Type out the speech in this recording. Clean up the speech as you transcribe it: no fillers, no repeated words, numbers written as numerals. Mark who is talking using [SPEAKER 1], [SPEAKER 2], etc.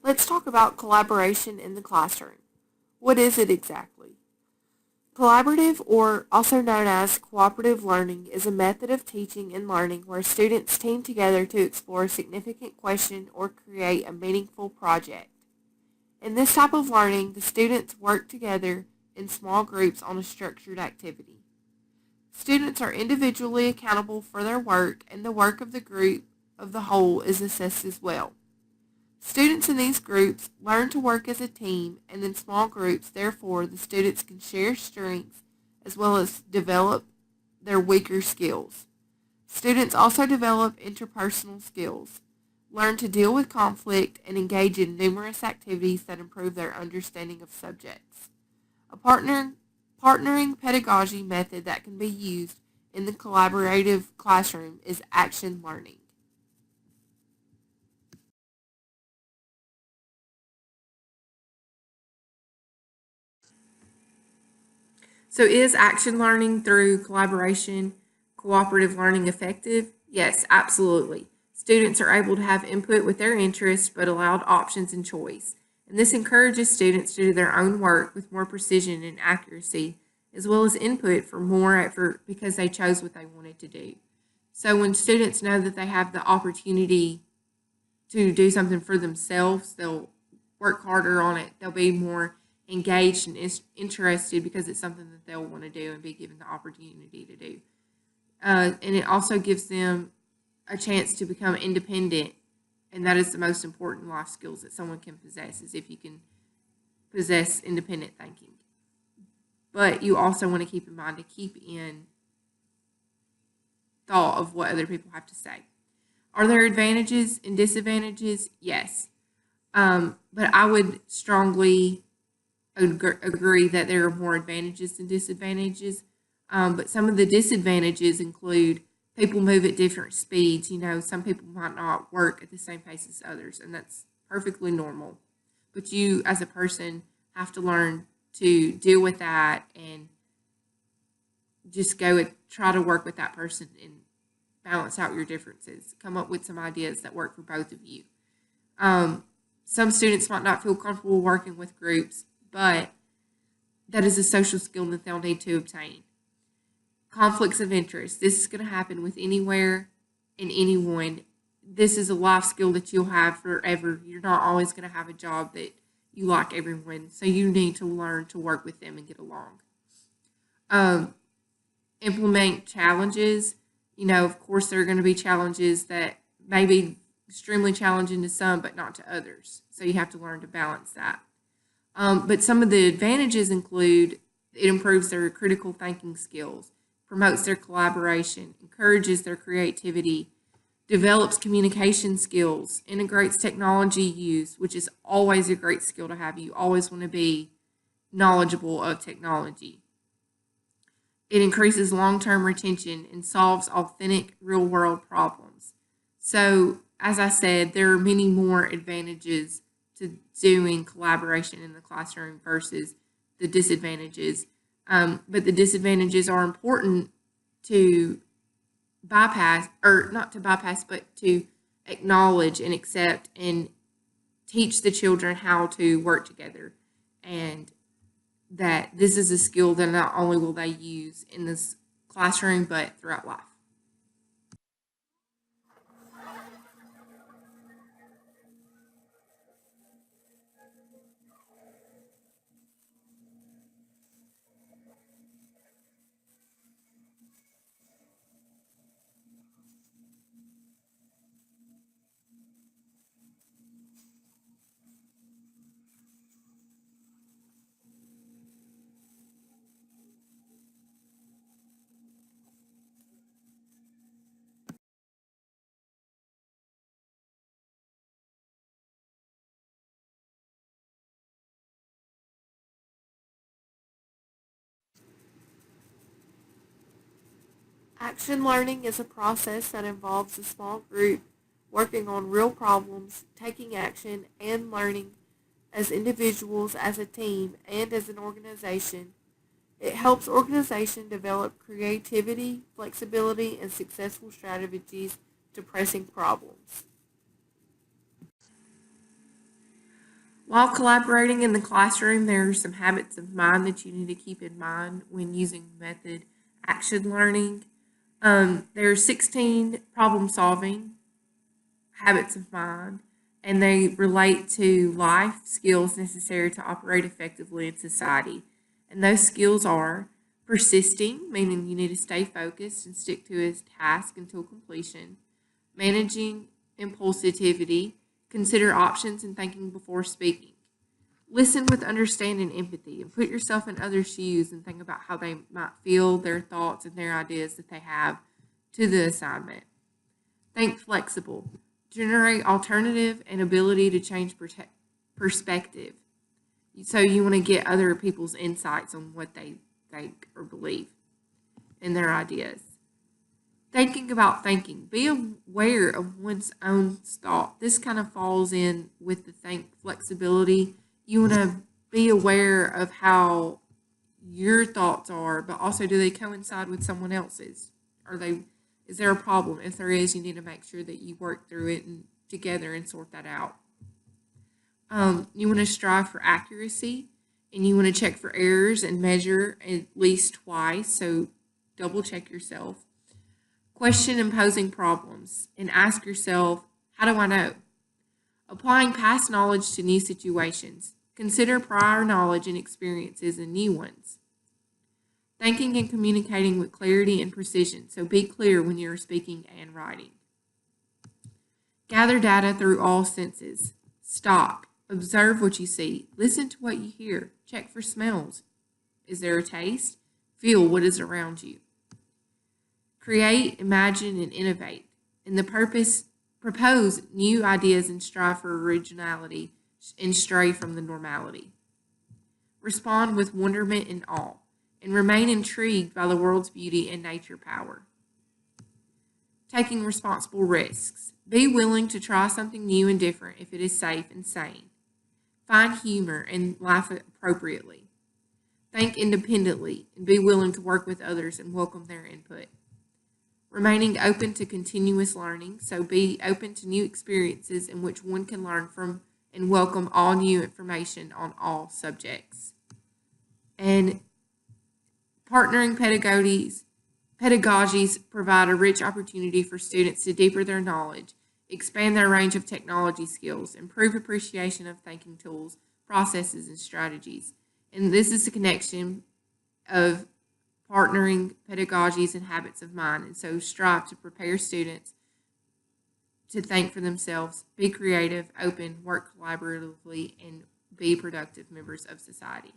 [SPEAKER 1] Let's talk about collaboration in the classroom. What is it exactly? Collaborative, or also known as cooperative learning, is a method of teaching and learning where students team together to explore a significant question or create a meaningful project. In this type of learning, the students work together in small groups on a structured activity. Students are individually accountable for their work, and the work of the group of the whole is assessed as well. Students in these groups learn to work as a team and in small groups. Therefore, the students can share strengths as well as develop their weaker skills. Students also develop interpersonal skills, learn to deal with conflict, and engage in numerous activities that improve their understanding of subjects. A partnering pedagogy method that can be used in the collaborative classroom is action learning. So is action learning through collaboration, cooperative learning effective? Yes, absolutely. Students are able to have input with their interests but allowed options and choice. And this encourages students to do their own work with more precision and accuracy, as well as input for more effort because they chose what they wanted to do. So when students know that they have the opportunity to do something for themselves, they'll work harder on it. They'll be more engaged and interested because it's something that they'll want to do and be given the opportunity to do. And it also gives them a chance to become independent, and that is the most important life skills that someone can possess, is if you can possess independent thinking. But you also want to keep in mind to keep in thought of what other people have to say. Are there advantages and disadvantages? Yes. But I would strongly agree that there are more advantages than disadvantages. But some of the disadvantages include people move at different speeds. You know, some people might not work at the same pace as others, and that's perfectly normal. But you, as a person, have to learn to deal with that and just go and try to work with that person and balance out your differences. Come up with some ideas that work for both of you. Um, some students might not feel comfortable working with groups, but that is a social skill that they'll need to obtain. Conflicts of interest. This is going to happen with anywhere and anyone. This is a life skill that you'll have forever. You're not always going to have a job that you like everyone, so you need to learn to work with them and get along. Um, Implement challenges. You know, of course, there are going to be challenges that may be extremely challenging to some, but not to others. So you have to learn to balance that. But some of the advantages include it improves their critical thinking skills, promotes their collaboration, encourages their creativity, develops communication skills, integrates technology use, which is always a great skill to have. You always want to be knowledgeable of technology. It increases long-term retention and solves authentic real-world problems. So, as I said, there are many more advantages to doing collaboration in the classroom versus the disadvantages. But the disadvantages are important to bypass, or not to bypass, but to acknowledge and accept and teach the children how to work together, and that this is a skill that not only will they use in this classroom, but throughout life. Action learning is a process that involves a small group working on real problems, taking action, and learning as individuals, as a team, and as an organization. It helps organization develop creativity, flexibility, and successful strategies to pressing problems. While collaborating in the classroom, there are some habits of mind that you need to keep in mind when using method action learning. There are 16 problem solving habits of mind, and they relate to life skills necessary to operate effectively in society. And those skills are persisting, meaning you need to stay focused and stick to a task until completion, managing impulsivity, consider options and thinking before speaking. Listen with understanding and empathy and put yourself in others' shoes and think about how they might feel, their thoughts, and their ideas that they have to the assignment. Think flexible. Generate alternative and ability to change perspective. So you want to get other people's insights on what they think or believe in their ideas. Thinking about thinking. Be aware of one's own thought. This kind of falls in with the think flexibility. You want to be aware of how your thoughts are, but also do they coincide with someone else's? Is there a problem? If there is, you need to make sure that you work through it and together and sort that out. You want to strive for accuracy, and you want to check for errors and measure at least twice, so double check yourself. Question imposing problems and ask yourself, how do I know? Applying past knowledge to new situations. Consider prior knowledge and experiences in new ones. Thinking and communicating with clarity and precision, so be clear when you're speaking and writing. Gather data through all senses. Stop. Observe what you see. Listen to what you hear. Check for smells. Is there a taste? Feel what is around you. Create, imagine, and innovate. And the purpose, propose new ideas and strive for originality and stray from the normality. Respond with wonderment and awe, and remain intrigued by the world's beauty and nature power. Taking responsible risks. Be willing to try something new and different if it is safe and sane. Find humor and laugh appropriately. Think independently and be willing to work with others and welcome their input. Remaining open to continuous learning, so be open to new experiences in which one can learn from and welcome all new information on all subjects. And partnering pedagogies provide a rich opportunity for students to deepen their knowledge, expand their range of technology skills, improve appreciation of thinking tools, processes, and strategies. And this is the connection of partnering pedagogies and habits of mind. And so strive to prepare students to think for themselves, be creative, open, work collaboratively, and be productive members of society.